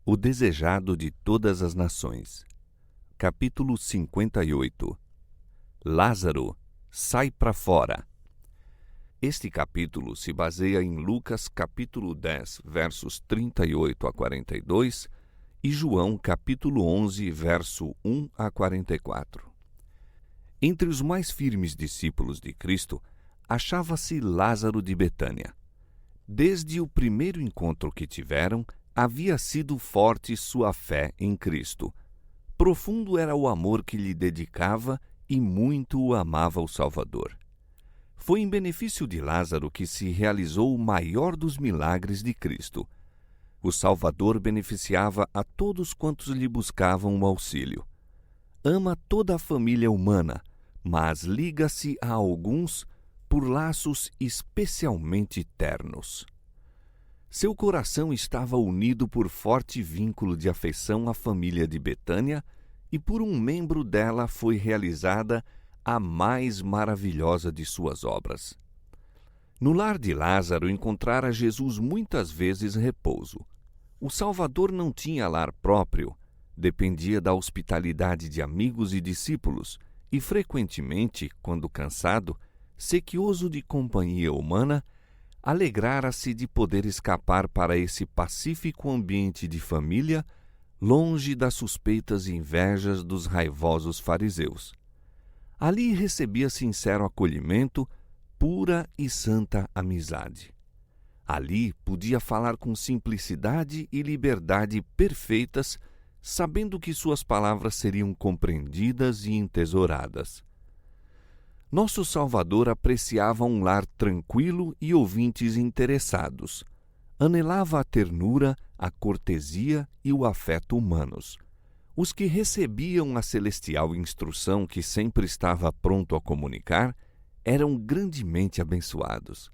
O desejado de todas as nações. Capítulo 58. Lázaro, sai para fora. Este capítulo se baseia em Lucas capítulo 10, versos 38 a 42 e João capítulo 11, verso 1 a 44. Entre os mais firmes discípulos de Cristo, achava-se Lázaro de Betânia. Desde o primeiro encontro que tiveram, havia sido forte sua fé em Cristo. Profundo era o amor que lhe dedicava e muito o amava o Salvador. Foi em benefício de Lázaro que se realizou o maior dos milagres de Cristo. O Salvador beneficiava a todos quantos lhe buscavam o auxílio. Ama toda a família humana, mas liga-se a alguns por laços especialmente ternos. Seu coração estava unido por forte vínculo de afeição à família de Betânia e por um membro dela foi realizada a mais maravilhosa de suas obras. No lar de Lázaro encontrara Jesus muitas vezes repouso. O Salvador não tinha lar próprio, dependia da hospitalidade de amigos e discípulos e frequentemente, quando cansado, sequioso de companhia humana, alegrara-se de poder escapar para esse pacífico ambiente de família, longe das suspeitas e invejas dos raivosos fariseus. Ali recebia sincero acolhimento, pura e santa amizade. Ali podia falar com simplicidade e liberdade perfeitas, sabendo que suas palavras seriam compreendidas e entesouradas. Nosso Salvador apreciava um lar tranquilo e ouvintes interessados. Anelava a ternura, a cortesia e o afeto humanos. Os que recebiam a celestial instrução que sempre estava pronto a comunicar eram grandemente abençoados.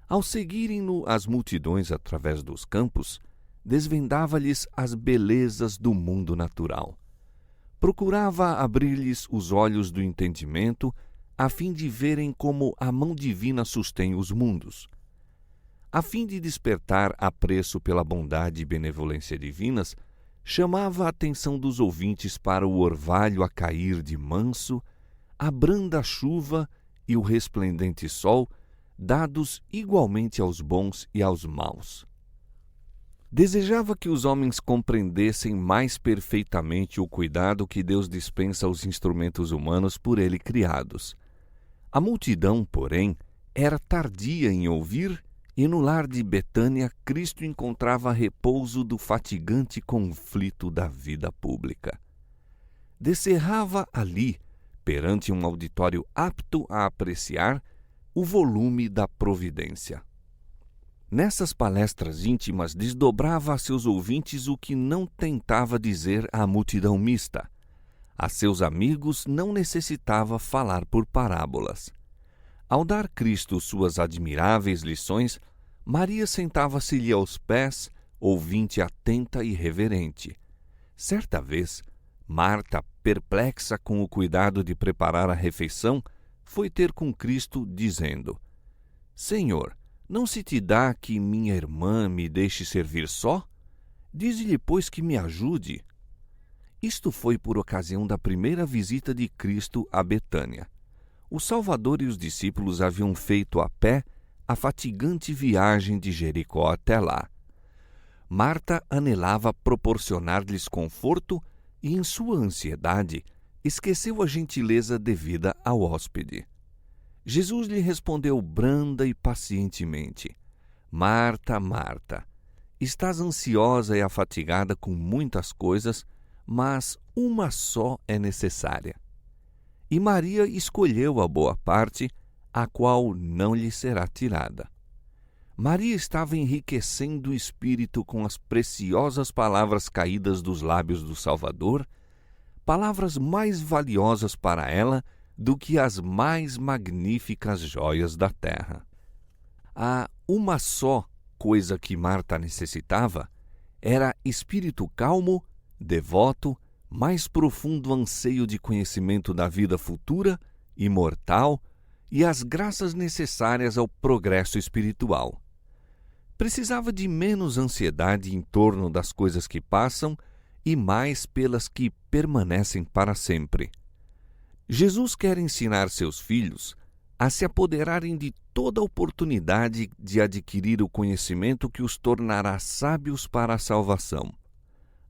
Ao seguirem-no as multidões através dos campos, desvendava-lhes as belezas do mundo natural. Procurava abrir-lhes os olhos do entendimento, a fim de verem como a mão divina sustém os mundos. A fim de despertar apreço pela bondade e benevolência divinas, chamava a atenção dos ouvintes para o orvalho a cair de manso, a branda chuva e o resplendente sol, dados igualmente aos bons e aos maus. Desejava que os homens compreendessem mais perfeitamente o cuidado que Deus dispensa aos instrumentos humanos por ele criados. A multidão, porém, era tardia em ouvir, e no lar de Betânia Cristo encontrava repouso do fatigante conflito da vida pública. Descerrava ali, perante um auditório apto a apreciar, o volume da providência. Nessas palestras íntimas desdobrava a seus ouvintes o que não tentava dizer à multidão mista. A seus amigos não necessitava falar por parábolas. Ao dar Cristo suas admiráveis lições, Maria sentava-se-lhe aos pés, ouvinte atenta e reverente. Certa vez, Marta, perplexa com o cuidado de preparar a refeição, foi ter com Cristo, dizendo: Senhor, não se te dá que minha irmã me deixe servir só? Dize-lhe, pois, que me ajude. Isto foi por ocasião da primeira visita de Cristo a Betânia. O Salvador e os discípulos haviam feito a pé a fatigante viagem de Jericó até lá. Marta anelava proporcionar-lhes conforto e, em sua ansiedade, esqueceu a gentileza devida ao hóspede. Jesus lhe respondeu branda e pacientemente: Marta, Marta, estás ansiosa e afatigada com muitas coisas, mas uma só é necessária. E Maria escolheu a boa parte, a qual não lhe será tirada. Maria estava enriquecendo o espírito com as preciosas palavras caídas dos lábios do Salvador, palavras mais valiosas para ela do que as mais magníficas joias da terra. A uma só coisa que Marta necessitava era espírito calmo, devoto, mais profundo anseio de conhecimento da vida futura, imortal, e as graças necessárias ao progresso espiritual. Precisava de menos ansiedade em torno das coisas que passam e mais pelas que permanecem para sempre. Jesus quer ensinar seus filhos a se apoderarem de toda oportunidade de adquirir o conhecimento que os tornará sábios para a salvação.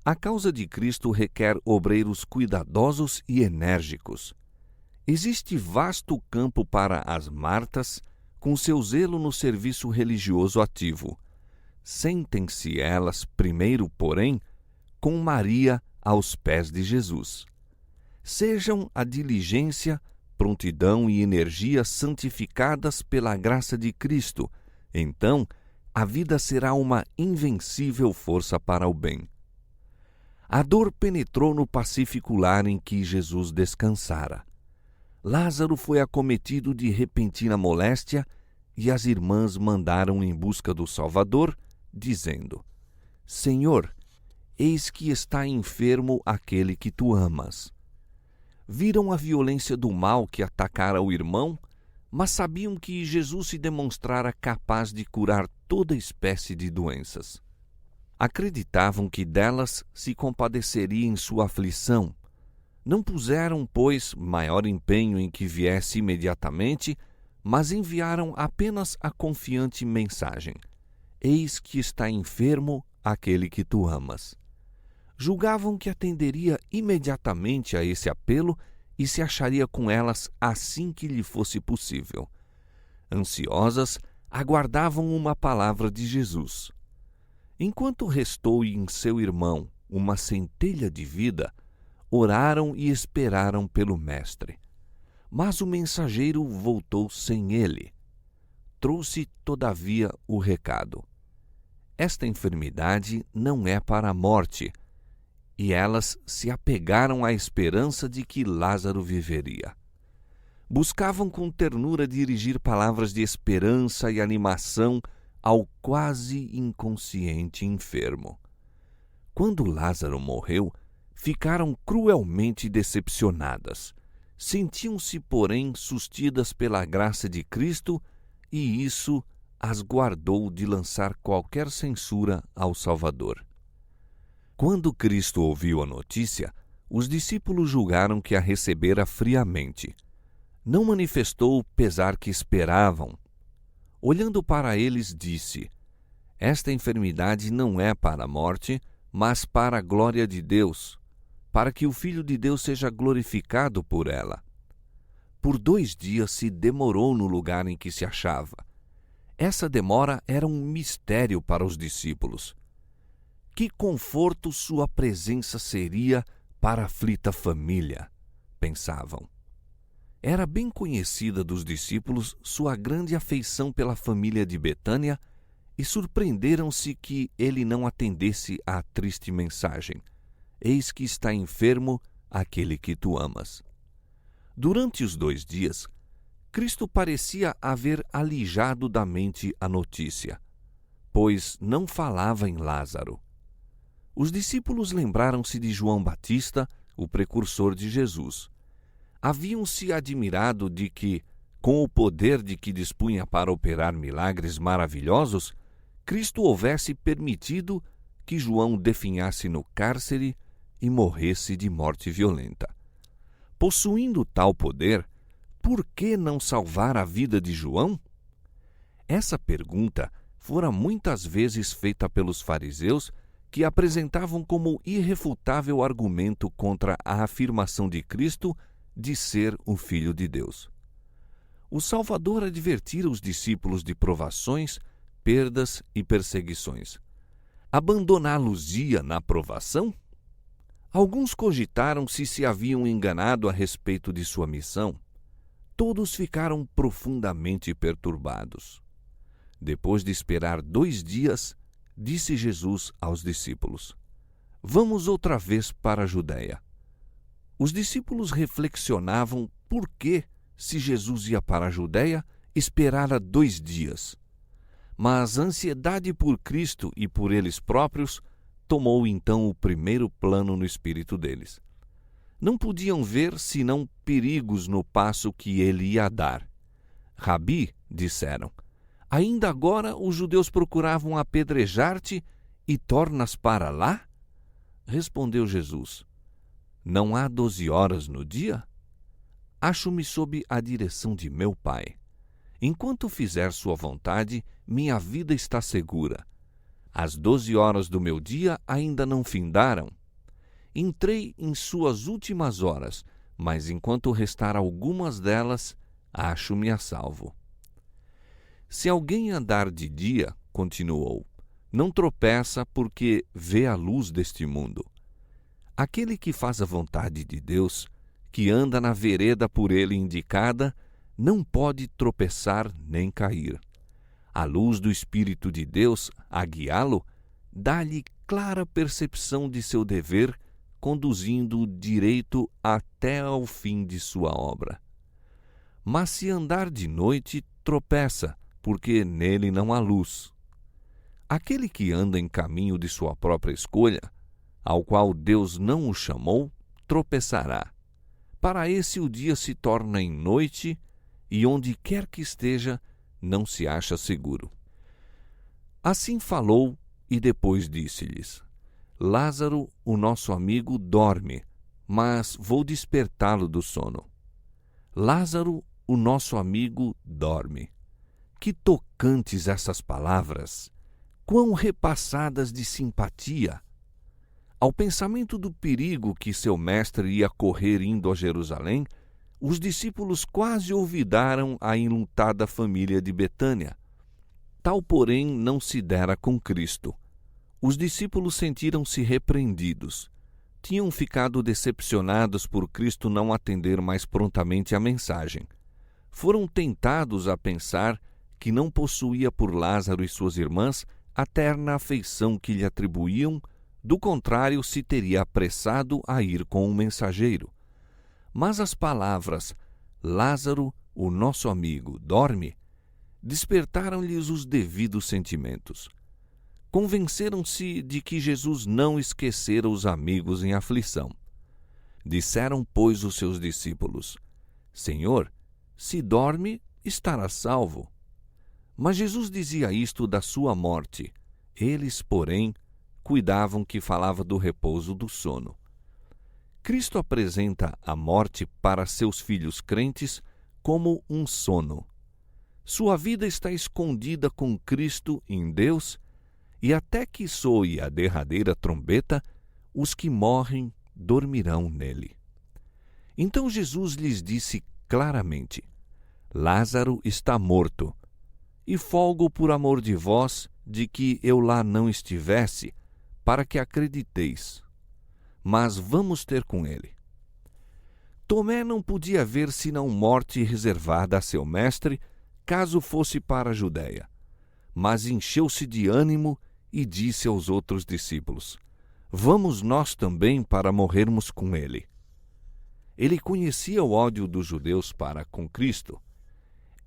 A causa de Cristo requer obreiros cuidadosos e enérgicos. Existe vasto campo para as Martas, com seu zelo no serviço religioso ativo. Sentem-se elas primeiro, porém, com Maria aos pés de Jesus. Sejam a diligência, prontidão e energia santificadas pela graça de Cristo, então a vida será uma invencível força para o bem. A dor penetrou no pacífico lar em que Jesus descansara. Lázaro foi acometido de repentina moléstia e as irmãs mandaram em busca do Salvador, dizendo: Senhor, eis que está enfermo aquele que tu amas. Viram a violência do mal que atacara o irmão, mas sabiam que Jesus se demonstrara capaz de curar toda espécie de doenças. Acreditavam que delas se compadeceria em sua aflição. Não puseram, pois, maior empenho em que viesse imediatamente, mas enviaram apenas a confiante mensagem: Eis que está enfermo aquele que tu amas. Julgavam que atenderia imediatamente a esse apelo e se acharia com elas assim que lhe fosse possível. Ansiosas, aguardavam uma palavra de Jesus. Enquanto restou em seu irmão uma centelha de vida, oraram e esperaram pelo Mestre. Mas o mensageiro voltou sem ele. Trouxe, todavia, o recado: Esta enfermidade não é para a morte. E elas se apegaram à esperança de que Lázaro viveria. Buscavam com ternura dirigir palavras de esperança e animação ao quase inconsciente enfermo. Quando Lázaro morreu, ficaram cruelmente decepcionadas. Sentiam-se, porém, sustidas pela graça de Cristo, e isso as guardou de lançar qualquer censura ao Salvador. Quando Cristo ouviu a notícia, os discípulos julgaram que a recebera friamente. Não manifestou o pesar que esperavam. Olhando para eles, disse: Esta enfermidade não é para a morte, mas para a glória de Deus, para que o Filho de Deus seja glorificado por ela. Por 2 dias se demorou no lugar em que se achava. Essa demora era um mistério para os discípulos. Que conforto sua presença seria para a aflita família, pensavam. Era bem conhecida dos discípulos sua grande afeição pela família de Betânia e surpreenderam-se que ele não atendesse à triste mensagem: Eis que está enfermo aquele que tu amas. Durante os 2 dias, Cristo parecia haver alijado da mente a notícia, pois não falava em Lázaro. Os discípulos lembraram-se de João Batista, o precursor de Jesus. Haviam-se admirado de que, com o poder de que dispunha para operar milagres maravilhosos, Cristo houvesse permitido que João definhasse no cárcere e morresse de morte violenta. Possuindo tal poder, por que não salvar a vida de João? Essa pergunta fora muitas vezes feita pelos fariseus, que apresentavam como irrefutável argumento contra a afirmação de Cristo de ser o Filho de Deus. O Salvador advertira os discípulos de provações, perdas e perseguições. Abandoná-los-ia na provação? Alguns cogitaram se haviam enganado a respeito de sua missão. Todos ficaram profundamente perturbados. Depois de esperar 2 dias, disse Jesus aos discípulos: Vamos outra vez para a Judéia. Os discípulos reflexionavam por que, se Jesus ia para a Judéia, esperara 2 dias. Mas a ansiedade por Cristo e por eles próprios tomou então o primeiro plano no espírito deles. Não podiam ver senão perigos no passo que ele ia dar. Rabi, disseram, Ainda agora os judeus procuravam apedrejar-te e tornas para lá? Respondeu Jesus: Não há 12 horas no dia? Acho-me sob a direção de meu Pai. Enquanto fizer sua vontade, minha vida está segura. As 12 horas do meu dia ainda não findaram. Entrei em suas últimas horas, mas enquanto restar algumas delas, acho-me a salvo. Se alguém andar de dia, continuou, não tropeça porque vê a luz deste mundo. Aquele que faz a vontade de Deus, que anda na vereda por ele indicada, não pode tropeçar nem cair. A luz do Espírito de Deus, a guiá-lo, dá-lhe clara percepção de seu dever, conduzindo-o direito até ao fim de sua obra. Mas se andar de noite, tropeça, porque nele não há luz. Aquele que anda em caminho de sua própria escolha, ao qual Deus não o chamou, tropeçará. Para esse o dia se torna em noite, e onde quer que esteja, não se acha seguro. Assim falou, e depois disse-lhes: Lázaro, o nosso amigo, dorme, mas vou despertá-lo do sono. Lázaro, o nosso amigo, dorme. Que tocantes essas palavras! Quão repassadas de simpatia! Ao pensamento do perigo que seu mestre ia correr indo a Jerusalém, os discípulos quase olvidaram a enlutada família de Betânia. Tal, porém, não se dera com Cristo. Os discípulos sentiram-se repreendidos. Tinham ficado decepcionados por Cristo não atender mais prontamente a mensagem. Foram tentados a pensar que não possuía por Lázaro e suas irmãs a terna afeição que lhe atribuíam, do contrário, se teria apressado a ir com um mensageiro. Mas as palavras, Lázaro, o nosso amigo, dorme, despertaram-lhes os devidos sentimentos. Convenceram-se de que Jesus não esquecera os amigos em aflição. Disseram, pois, os seus discípulos: Senhor, se dorme, estará salvo. Mas Jesus dizia isto da sua morte. Eles, porém, cuidavam que falava do repouso do sono. Cristo apresenta a morte para seus filhos crentes como um sono. Sua vida está escondida com Cristo em Deus, e até que soe a derradeira trombeta, os que morrem dormirão nele. Então Jesus lhes disse claramente: Lázaro está morto, e folgo por amor de vós de que eu lá não estivesse, para que acrediteis. Mas vamos ter com ele. Tomé não podia ver senão morte reservada a seu mestre, caso fosse para a Judéia. Mas encheu-se de ânimo e disse aos outros discípulos: Vamos nós também para morrermos com ele. Ele conhecia o ódio dos judeus para com Cristo.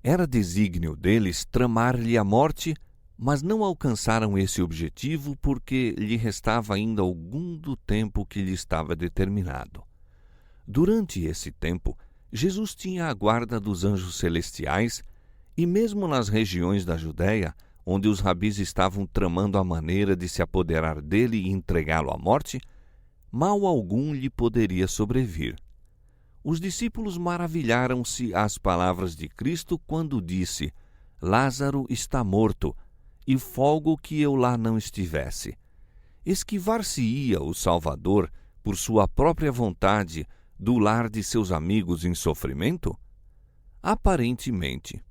Era desígnio deles tramar-lhe a morte, mas não alcançaram esse objetivo porque lhe restava ainda algum do tempo que lhe estava determinado. Durante esse tempo, Jesus tinha a guarda dos anjos celestiais e mesmo nas regiões da Judéia, onde os rabis estavam tramando a maneira de se apoderar dele e entregá-lo à morte, mal algum lhe poderia sobrevir. Os discípulos maravilharam-se às palavras de Cristo quando disse: Lázaro está morto, e folgo que eu lá não estivesse. Esquivar-se-ia o Salvador, por sua própria vontade, do lar de seus amigos em sofrimento? Aparentemente.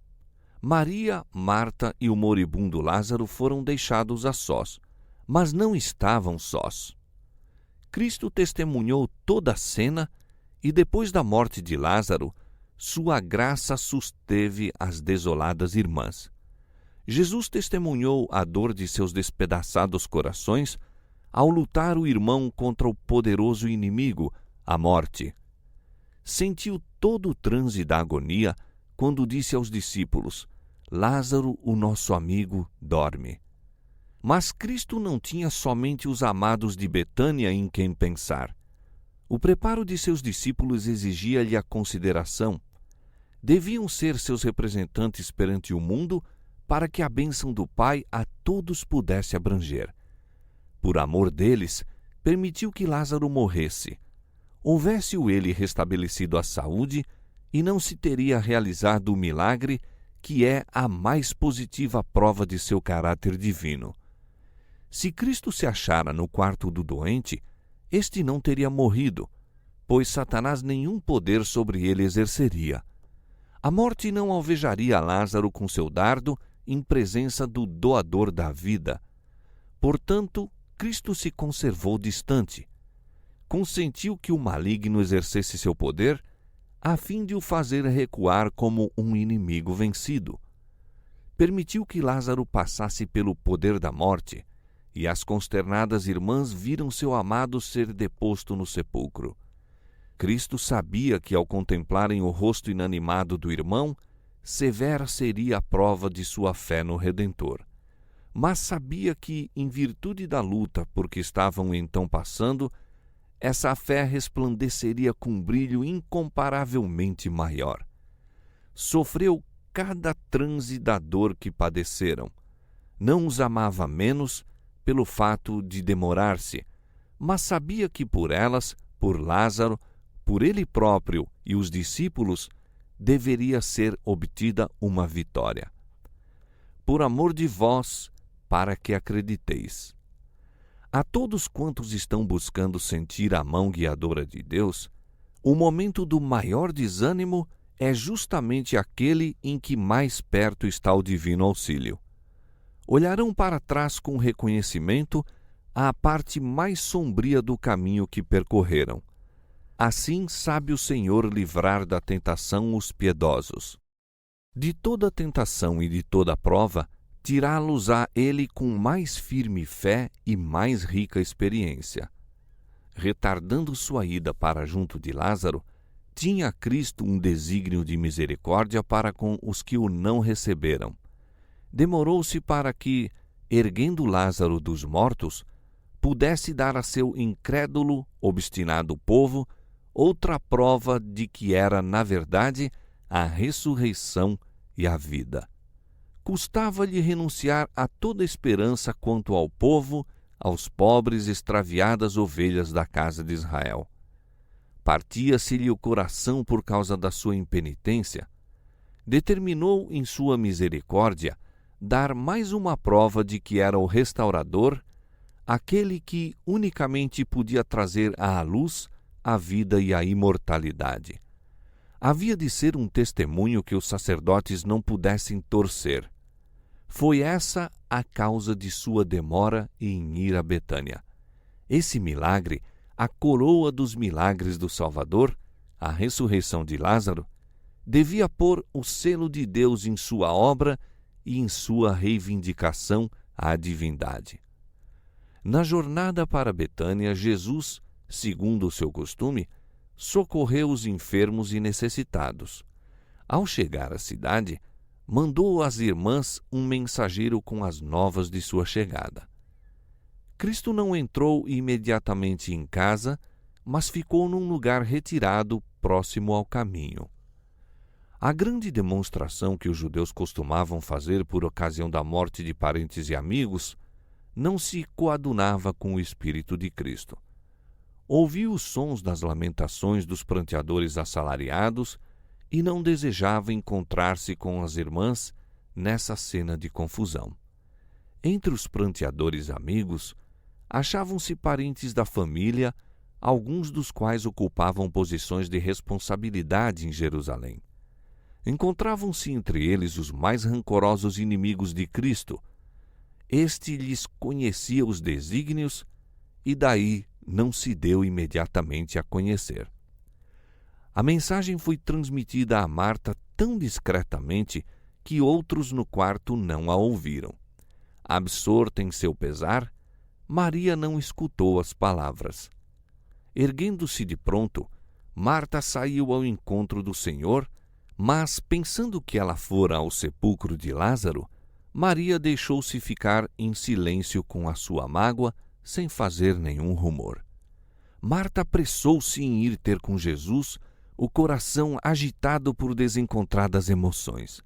Maria, Marta e o moribundo Lázaro foram deixados a sós, mas não estavam sós. Cristo testemunhou toda a cena e, depois da morte de Lázaro, sua graça susteve as desoladas irmãs. Jesus testemunhou a dor de seus despedaçados corações ao lutar o irmão contra o poderoso inimigo, a morte. Sentiu todo o transe da agonia quando disse aos discípulos: Lázaro, o nosso amigo, dorme. Mas Cristo não tinha somente os amados de Betânia em quem pensar. O preparo de seus discípulos exigia-lhe a consideração. Deviam ser seus representantes perante o mundo para que a bênção do Pai a todos pudesse abranger. Por amor deles, permitiu que Lázaro morresse. Houvesse-o ele restabelecido a saúde, e não se teria realizado o milagre, que é a mais positiva prova de seu caráter divino. Se Cristo se achara no quarto do doente, este não teria morrido, pois Satanás nenhum poder sobre ele exerceria. A morte não alvejaria Lázaro com seu dardo em presença do doador da vida. Portanto, Cristo se conservou distante. Consentiu que o maligno exercesse seu poder, a fim de o fazer recuar como um inimigo vencido. Permitiu que Lázaro passasse pelo poder da morte, e as consternadas irmãs viram seu amado ser deposto no sepulcro. Cristo sabia que, ao contemplarem o rosto inanimado do irmão, severa seria a prova de sua fé no Redentor. Mas sabia que, em virtude da luta por que estavam então passando, essa fé resplandeceria com um brilho incomparavelmente maior. Sofreu cada transe da dor que padeceram. Não os amava menos pelo fato de demorar-se, mas sabia que por elas, por Lázaro, por ele próprio e os discípulos, deveria ser obtida uma vitória. Por amor de vós, para que acrediteis. A todos quantos estão buscando sentir a mão guiadora de Deus, o momento do maior desânimo é justamente aquele em que mais perto está o divino auxílio. Olharão para trás com reconhecimento à parte mais sombria do caminho que percorreram. Assim sabe o Senhor livrar da tentação os piedosos. De toda tentação e de toda prova, tirá-los-á ele com mais firme fé e mais rica experiência. Retardando sua ida para junto de Lázaro, tinha Cristo um desígnio de misericórdia para com os que o não receberam. Demorou-se para que, erguendo Lázaro dos mortos, pudesse dar a seu incrédulo, obstinado povo outra prova de que era, na verdade, a ressurreição e a vida. Custava-lhe renunciar a toda esperança quanto ao povo, aos pobres extraviadas ovelhas da casa de Israel. Partia-se-lhe o coração por causa da sua impenitência. Determinou, em sua misericórdia, dar mais uma prova de que era o restaurador, aquele que unicamente podia trazer à luz a vida e a imortalidade. Havia de ser um testemunho que os sacerdotes não pudessem torcer. Foi essa a causa de sua demora em ir a Betânia. Esse milagre, a coroa dos milagres do Salvador, a ressurreição de Lázaro, devia pôr o selo de Deus em sua obra e em sua reivindicação à divindade. Na jornada para Betânia, Jesus, segundo o seu costume, socorreu os enfermos e necessitados. Ao chegar à cidade, mandou às irmãs um mensageiro com as novas de sua chegada. Cristo não entrou imediatamente em casa, mas ficou num lugar retirado, próximo ao caminho. A grande demonstração que os judeus costumavam fazer por ocasião da morte de parentes e amigos não se coadunava com o Espírito de Cristo. Ouviu os sons das lamentações dos pranteadores assalariados e não desejava encontrar-se com as irmãs nessa cena de confusão. Entre os pranteadores amigos, achavam-se parentes da família, alguns dos quais ocupavam posições de responsabilidade em Jerusalém. Encontravam-se entre eles os mais rancorosos inimigos de Cristo. Este lhes conhecia os desígnios e daí não se deu imediatamente a conhecer. A mensagem foi transmitida a Marta tão discretamente que outros no quarto não a ouviram. Absorta em seu pesar, Maria não escutou as palavras. Erguendo-se de pronto, Marta saiu ao encontro do Senhor, mas, pensando que ela fora ao sepulcro de Lázaro, Maria deixou-se ficar em silêncio com a sua mágoa, sem fazer nenhum rumor. Marta apressou-se em ir ter com Jesus, o coração agitado por desencontradas emoções.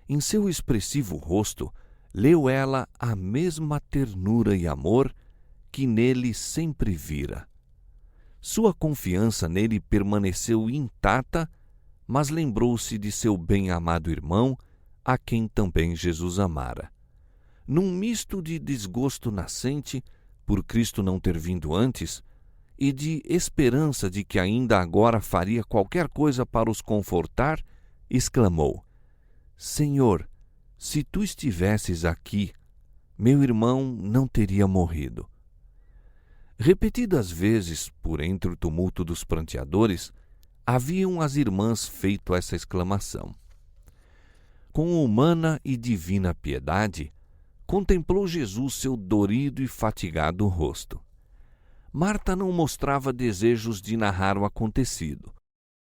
Em seu expressivo rosto, leu ela a mesma ternura e amor que nele sempre vira. Sua confiança nele permaneceu intacta, mas lembrou-se de seu bem-amado irmão, a quem também Jesus amara. Num misto de desgosto nascente, por Cristo não ter vindo antes, e de esperança de que ainda agora faria qualquer coisa para os confortar, exclamou: Senhor, se tu estivesses aqui, meu irmão não teria morrido. Repetidas vezes, por entre o tumulto dos pranteadores, haviam as irmãs feito essa exclamação. Com humana e divina piedade, contemplou Jesus seu dorido e fatigado rosto. Marta não mostrava desejos de narrar o acontecido.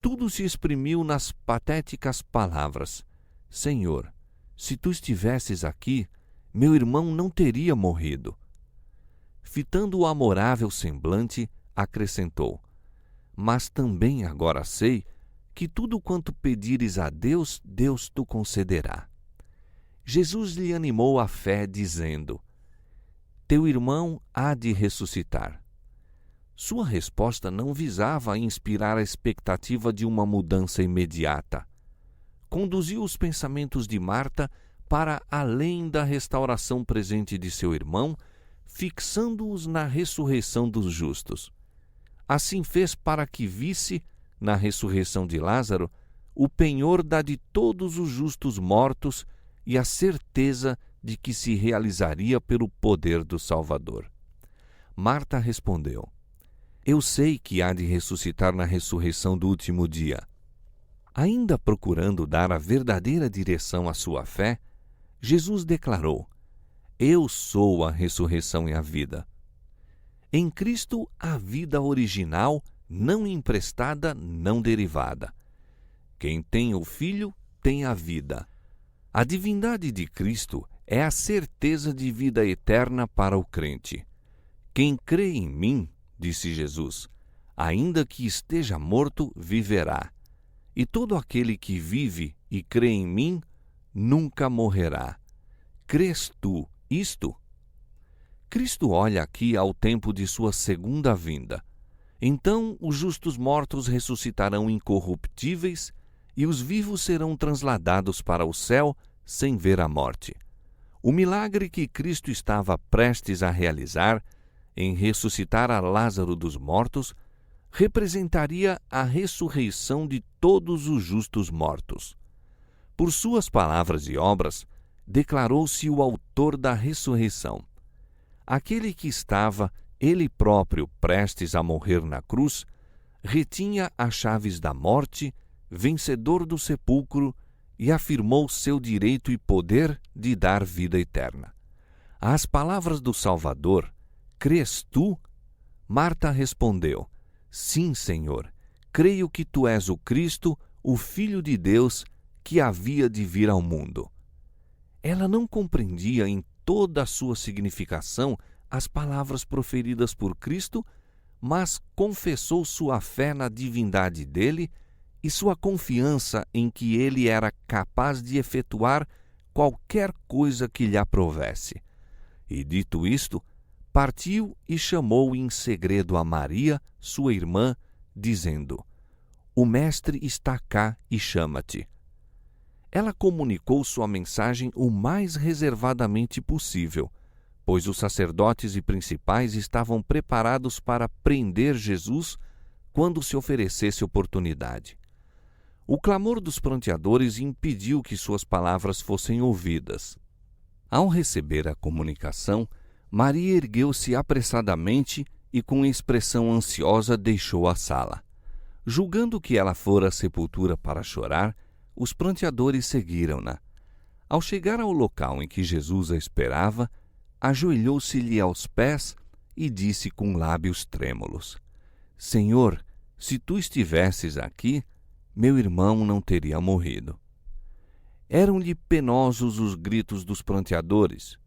Tudo se exprimiu nas patéticas palavras: Senhor, se tu estivesses aqui, meu irmão não teria morrido. Fitando o amorável semblante, acrescentou: Mas também agora sei que tudo quanto pedires a Deus, Deus tu concederá. Jesus lhe animou a fé, dizendo: Teu irmão há de ressuscitar. Sua resposta não visava inspirar a expectativa de uma mudança imediata. Conduziu os pensamentos de Marta para além da restauração presente de seu irmão, fixando-os na ressurreição dos justos. Assim fez para que visse, na ressurreição de Lázaro, o penhor da de todos os justos mortos e a certeza de que se realizaria pelo poder do Salvador. Marta respondeu: Eu sei que há de ressuscitar na ressurreição do último dia. Ainda procurando dar a verdadeira direção à sua fé, Jesus declarou: Eu sou a ressurreição e a vida. Em Cristo, a vida original, não emprestada, não derivada. Quem tem o Filho, tem a vida. A divindade de Cristo é a certeza de vida eterna para o crente. Quem crê em mim, disse Jesus, ainda que esteja morto, viverá. E todo aquele que vive e crê em mim, nunca morrerá. Crês tu isto? Cristo olha aqui ao tempo de sua segunda vinda. Então os justos mortos ressuscitarão incorruptíveis e os vivos serão transladados para o céu sem ver a morte. O milagre que Cristo estava prestes a realizar, em ressuscitar a Lázaro dos mortos, representaria a ressurreição de todos os justos mortos. Por suas palavras e obras, declarou-se o autor da ressurreição. Aquele que estava, ele próprio, prestes a morrer na cruz, retinha as chaves da morte, vencedor do sepulcro, e afirmou seu direito e poder de dar vida eterna. Às palavras do Salvador, crês tu? Marta respondeu: Sim, Senhor, creio que tu és o Cristo, o Filho de Deus, que havia de vir ao mundo. Ela não compreendia em toda a sua significação as palavras proferidas por Cristo, mas confessou sua fé na divindade dele e sua confiança em que ele era capaz de efetuar qualquer coisa que lhe aprovesse. E dito isto, partiu e chamou em segredo a Maria, sua irmã, dizendo: O Mestre está cá e chama-te. Ela comunicou sua mensagem o mais reservadamente possível, pois os sacerdotes e principais estavam preparados para prender Jesus quando se oferecesse oportunidade. O clamor dos pranteadores impediu que suas palavras fossem ouvidas. Ao receber a comunicação, Maria ergueu-se apressadamente e, com expressão ansiosa, deixou a sala. Julgando que ela fora à sepultura para chorar, os pranteadores seguiram-na. Ao chegar ao local em que Jesus a esperava, ajoelhou-se-lhe aos pés e disse com lábios trêmulos: Senhor, se tu estivesses aqui, meu irmão não teria morrido. Eram-lhe penosos os gritos dos pranteadores,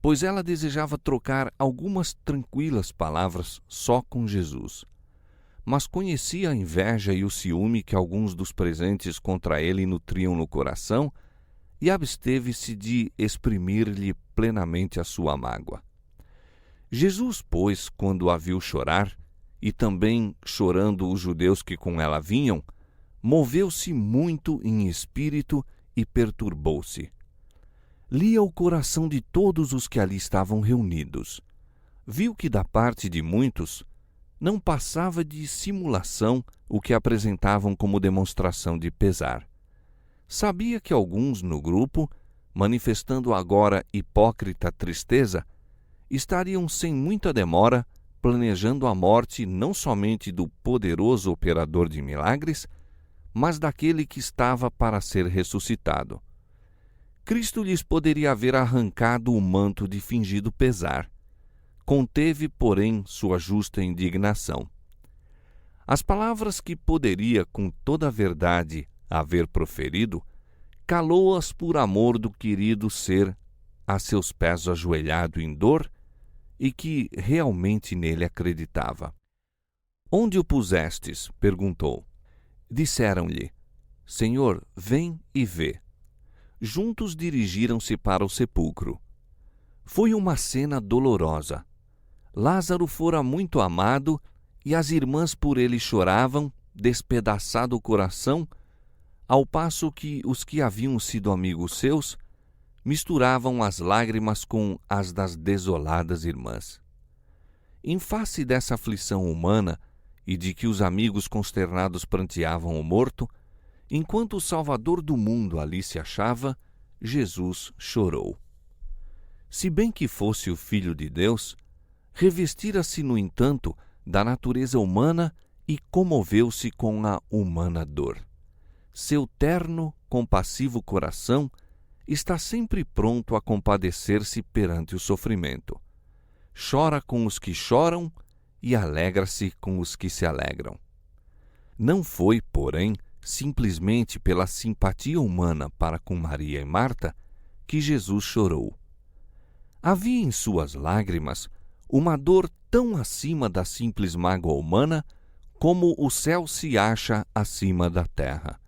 pois ela desejava trocar algumas tranquilas palavras só com Jesus. Mas conhecia a inveja e o ciúme que alguns dos presentes contra ele nutriam no coração e absteve-se de exprimir-lhe plenamente a sua mágoa. Jesus, pois, quando a viu chorar, e também chorando os judeus que com ela vinham, moveu-se muito em espírito e perturbou-se. Lia o coração de todos os que ali estavam reunidos. Viu que da parte de muitos não passava de simulação o que apresentavam como demonstração de pesar. Sabia que alguns no grupo, manifestando agora hipócrita tristeza, estariam sem muita demora planejando a morte não somente do poderoso operador de milagres, mas daquele que estava para ser ressuscitado. Cristo lhes poderia haver arrancado o manto de fingido pesar. Conteve, porém, sua justa indignação. As palavras que poderia, com toda a verdade, haver proferido, calou-as por amor do querido ser a seus pés ajoelhado em dor e que realmente nele acreditava. Onde o pusestes? Perguntou. Disseram-lhe, Senhor, vem e vê. Juntos dirigiram-se para o sepulcro. Foi uma cena dolorosa. Lázaro fora muito amado e as irmãs por ele choravam, despedaçado o coração, ao passo que os que haviam sido amigos seus misturavam as lágrimas com as das desoladas irmãs. Em face dessa aflição humana e de que os amigos consternados pranteavam o morto, enquanto o Salvador do mundo ali se achava, Jesus chorou. Se bem que fosse o Filho de Deus, revestira-se, no entanto, da natureza humana e comoveu-se com a humana dor. Seu terno, compassivo coração está sempre pronto a compadecer-se perante o sofrimento. Chora com os que choram e alegra-se com os que se alegram. Não foi, porém, simplesmente pela simpatia humana para com Maria e Marta que Jesus chorou. Havia em suas lágrimas uma dor tão acima da simples mágoa humana como o céu se acha acima da terra.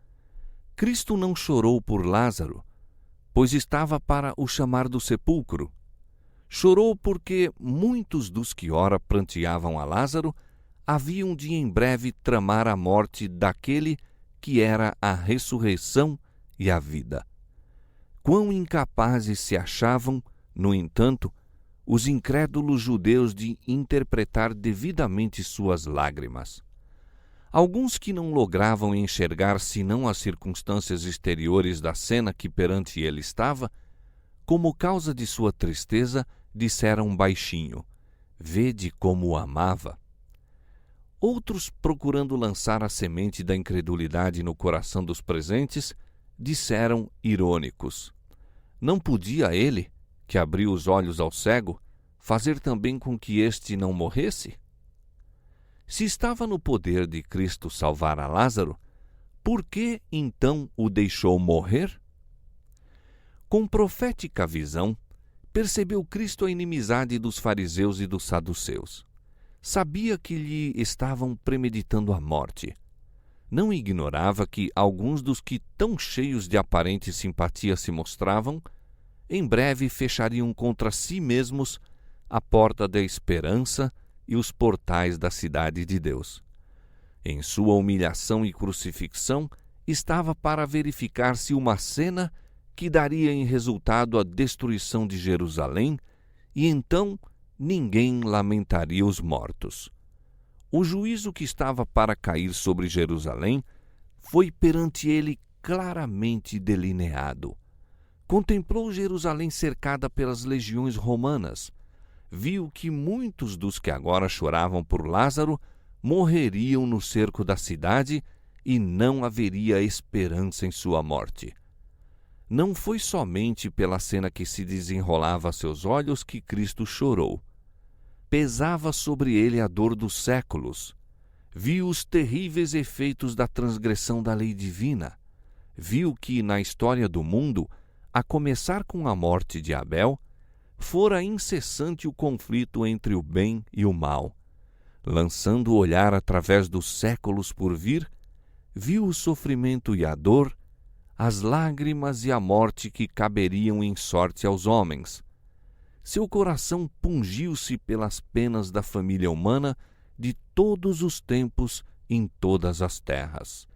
Cristo não chorou por Lázaro, pois estava para o chamar do sepulcro. Chorou porque muitos dos que ora pranteavam a Lázaro haviam de em breve tramar a morte daquele que era a ressurreição e a vida. Quão incapazes se achavam, no entanto, os incrédulos judeus de interpretar devidamente suas lágrimas. Alguns que não logravam enxergar senão as circunstâncias exteriores da cena que perante ele estava, como causa de sua tristeza, disseram baixinho, vede como o amava. Outros, procurando lançar a semente da incredulidade no coração dos presentes, disseram irônicos, não podia ele, que abriu os olhos ao cego, fazer também com que este não morresse? Se estava no poder de Cristo salvar a Lázaro, por que então o deixou morrer? Com profética visão, percebeu Cristo a inimizade dos fariseus e dos saduceus. Sabia que lhe estavam premeditando a morte. Não ignorava que alguns dos que tão cheios de aparente simpatia se mostravam, em breve fechariam contra si mesmos a porta da esperança e os portais da cidade de Deus. Em sua humilhação e crucifixão estava para verificar-se uma cena que daria em resultado a destruição de Jerusalém, e então ninguém lamentaria os mortos. O juízo que estava para cair sobre Jerusalém foi perante ele claramente delineado. Contemplou Jerusalém cercada pelas legiões romanas. Viu que muitos dos que agora choravam por Lázaro morreriam no cerco da cidade e não haveria esperança em sua morte. Não foi somente pela cena que se desenrolava a seus olhos que Cristo chorou. Pesava sobre ele a dor dos séculos. Viu os terríveis efeitos da transgressão da lei divina. Viu que, na história do mundo, a começar com a morte de Abel, fora incessante o conflito entre o bem e o mal. Lançando o olhar através dos séculos por vir, viu o sofrimento e a dor, as lágrimas e a morte que caberiam em sorte aos homens. Seu coração pungiu-se pelas penas da família humana de todos os tempos em todas as terras.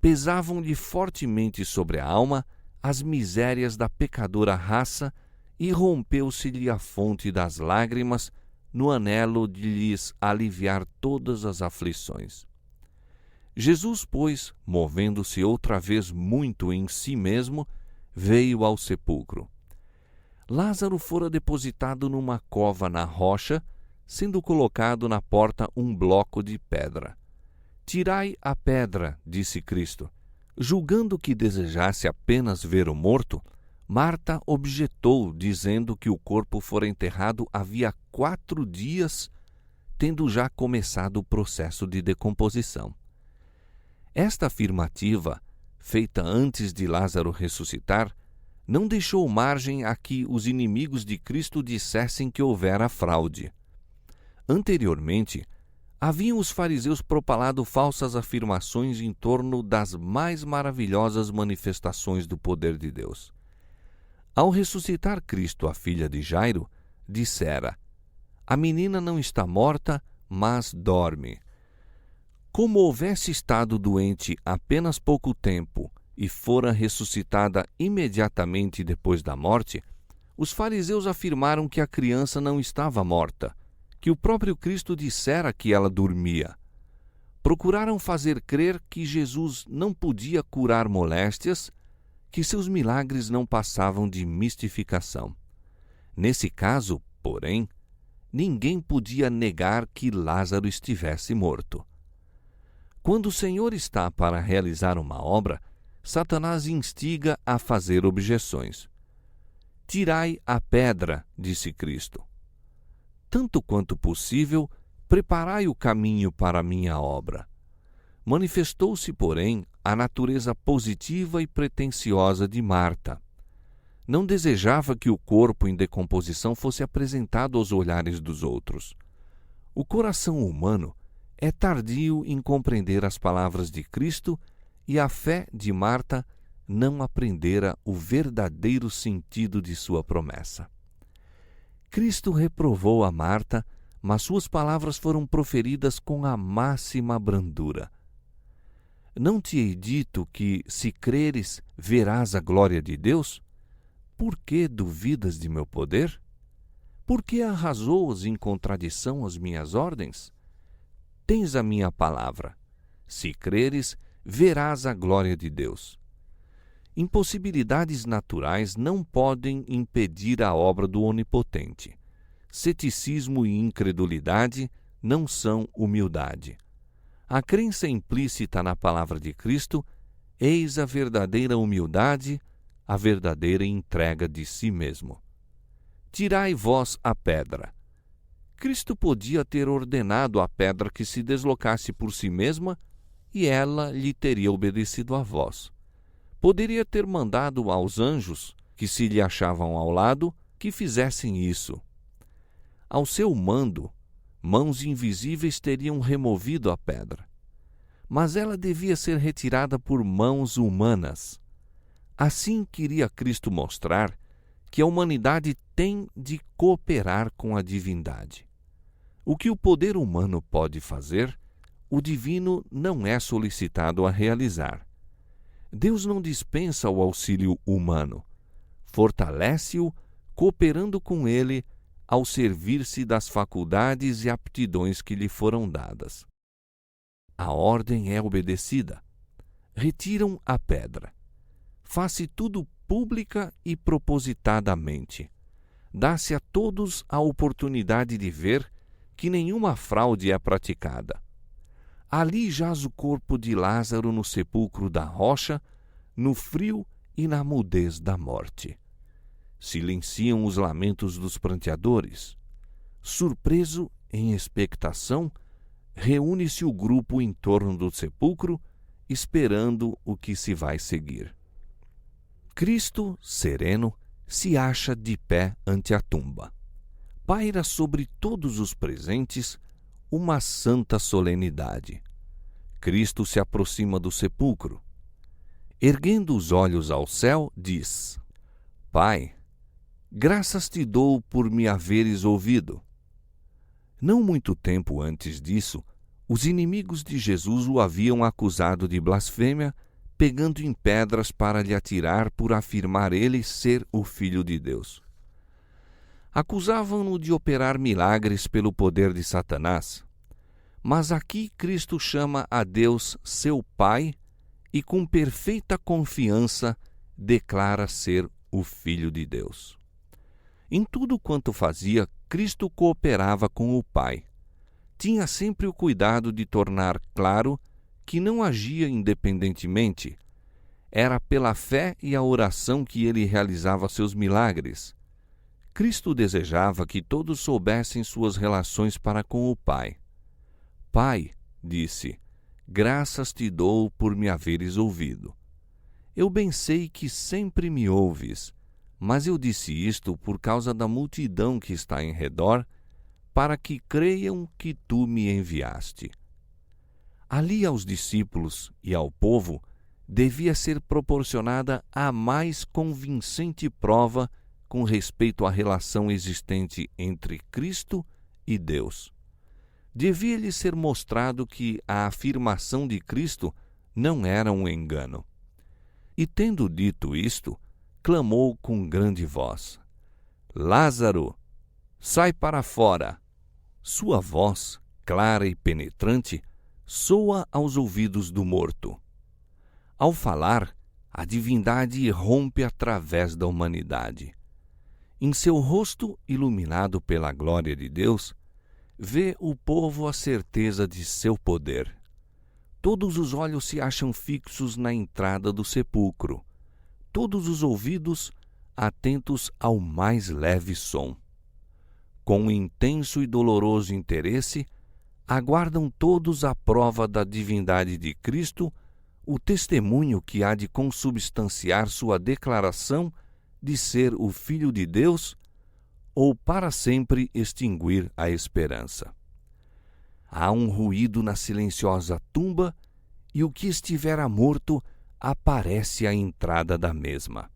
Pesavam-lhe fortemente sobre a alma as misérias da pecadora raça e rompeu-se-lhe a fonte das lágrimas no anelo de lhes aliviar todas as aflições. Jesus, pois, movendo-se outra vez muito em si mesmo, veio ao sepulcro. Lázaro fora depositado numa cova na rocha, sendo colocado na porta um bloco de pedra. Tirai a pedra, disse Cristo. Julgando que desejasse apenas ver o morto, Marta objetou, dizendo que o corpo fora enterrado havia 4 dias, tendo já começado o processo de decomposição. Esta afirmativa, feita antes de Lázaro ressuscitar, não deixou margem a que os inimigos de Cristo dissessem que houvera fraude. Anteriormente, haviam os fariseus propalado falsas afirmações em torno das mais maravilhosas manifestações do poder de Deus. Ao ressuscitar Cristo a filha de Jairo, dissera: "A menina não está morta, mas dorme." Como houvesse estado doente apenas pouco tempo e fora ressuscitada imediatamente depois da morte, os fariseus afirmaram que a criança não estava morta, que o próprio Cristo dissera que ela dormia. Procuraram fazer crer que Jesus não podia curar moléstias, que seus milagres não passavam de mistificação. Nesse caso, porém, ninguém podia negar que Lázaro estivesse morto. Quando o Senhor está para realizar uma obra, Satanás instiga a fazer objeções. "Tirai a pedra", disse Cristo. "Tanto quanto possível, preparai o caminho para a minha obra." Manifestou-se, porém, a natureza positiva e pretensiosa de Marta. Não desejava que o corpo em decomposição fosse apresentado aos olhares dos outros. O coração humano é tardio em compreender as palavras de Cristo e a fé de Marta não aprendera o verdadeiro sentido de sua promessa. Cristo reprovou a Marta, mas suas palavras foram proferidas com a máxima brandura. "Não te hei dito que, se creres, verás a glória de Deus? Por que duvidas de meu poder? Por que arrasou-os em contradição às minhas ordens? Tens a minha palavra. Se creres, verás a glória de Deus." Impossibilidades naturais não podem impedir a obra do Onipotente. Ceticismo e incredulidade não são humildade. A crença implícita na palavra de Cristo, eis a verdadeira humildade, a verdadeira entrega de si mesmo. "Tirai vós a pedra." Cristo podia ter ordenado à pedra que se deslocasse por si mesma e ela lhe teria obedecido à voz. Poderia ter mandado aos anjos, que se lhe achavam ao lado, que fizessem isso. Ao seu mando, mãos invisíveis teriam removido a pedra. Mas ela devia ser retirada por mãos humanas. Assim queria Cristo mostrar que a humanidade tem de cooperar com a divindade. O que o poder humano pode fazer, o divino não é solicitado a realizar. Deus não dispensa o auxílio humano, fortalece-o cooperando com ele ao servir-se das faculdades e aptidões que lhe foram dadas. A ordem é obedecida. Retiram a pedra. Faz-se tudo pública e propositadamente. Dá-se a todos a oportunidade de ver que nenhuma fraude é praticada. Ali jaz o corpo de Lázaro no sepulcro da rocha, no frio e na mudez da morte. Silenciam os lamentos dos pranteadores. Surpreso, em expectação, reúne-se o grupo em torno do sepulcro, esperando o que se vai seguir. Cristo, sereno, se acha de pé ante a tumba. Paira sobre todos os presentes uma santa solenidade. Cristo se aproxima do sepulcro. Erguendo os olhos ao céu, diz: Pai, graças te dou por me haveres ouvido. Não muito tempo antes disso, os inimigos de Jesus o haviam acusado de blasfêmia, pegando em pedras para lhe atirar por afirmar ele ser o Filho de Deus. Acusavam-no de operar milagres pelo poder de Satanás. Mas aqui Cristo chama a Deus seu Pai e, com perfeita confiança, declara ser o Filho de Deus. Em tudo quanto fazia, Cristo cooperava com o Pai. Tinha sempre o cuidado de tornar claro que não agia independentemente. Era pela fé e a oração que ele realizava seus milagres. Cristo desejava que todos soubessem suas relações para com o Pai. Pai, disse, graças te dou por me haveres ouvido. Eu bem sei que sempre me ouves, mas eu disse isto por causa da multidão que está em redor, para que creiam que tu me enviaste. Ali aos discípulos e ao povo devia ser proporcionada a mais convincente prova com respeito à relação existente entre Cristo e Deus. Devia-lhe ser mostrado que a afirmação de Cristo não era um engano. E tendo dito isto, clamou com grande voz: Lázaro, sai para fora! Sua voz, clara e penetrante, soa aos ouvidos do morto. Ao falar, a divindade rompe através da humanidade. Em seu rosto, iluminado pela glória de Deus, vê o povo a certeza de seu poder. Todos os olhos se acham fixos na entrada do sepulcro, todos os ouvidos atentos ao mais leve som. Com intenso e doloroso interesse, aguardam todos a prova da divindade de Cristo, o testemunho que há de consubstanciar sua declaração de ser o Filho de Deus, ou para sempre extinguir a esperança. Há um ruído na silenciosa tumba, e o que estivera morto aparece à entrada da mesma.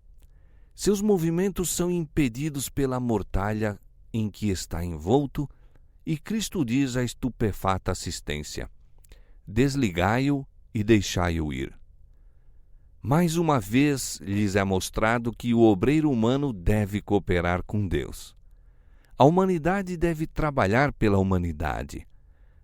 Seus movimentos são impedidos pela mortalha em que está envolto, e Cristo diz à estupefata assistência: desligai-o e deixai-o ir. Mais uma vez lhes é mostrado que o obreiro humano deve cooperar com Deus. A humanidade deve trabalhar pela humanidade.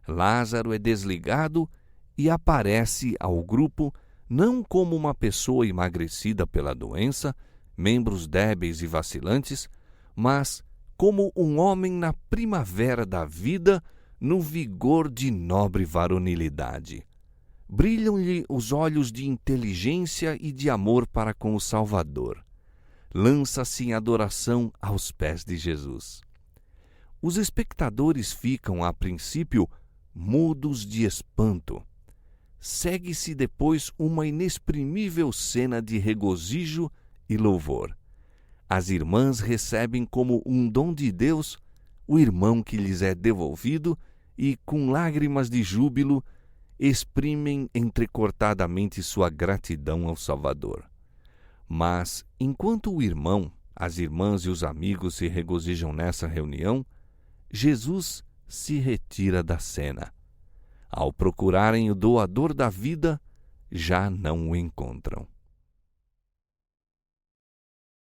Lázaro é desligado e aparece ao grupo não como uma pessoa emagrecida pela doença, membros débeis e vacilantes, mas como um homem na primavera da vida, no vigor de nobre varonilidade. Brilham-lhe os olhos de inteligência e de amor para com o Salvador. Lança-se em adoração aos pés de Jesus. Os espectadores ficam, a princípio, mudos de espanto. Segue-se depois uma inexprimível cena de regozijo e louvor. As irmãs recebem como um dom de Deus o irmão que lhes é devolvido e, com lágrimas de júbilo, exprimem entrecortadamente sua gratidão ao Salvador. Mas, enquanto o irmão, as irmãs e os amigos se regozijam nessa reunião, Jesus se retira da cena. Ao procurarem o doador da vida, já não o encontram.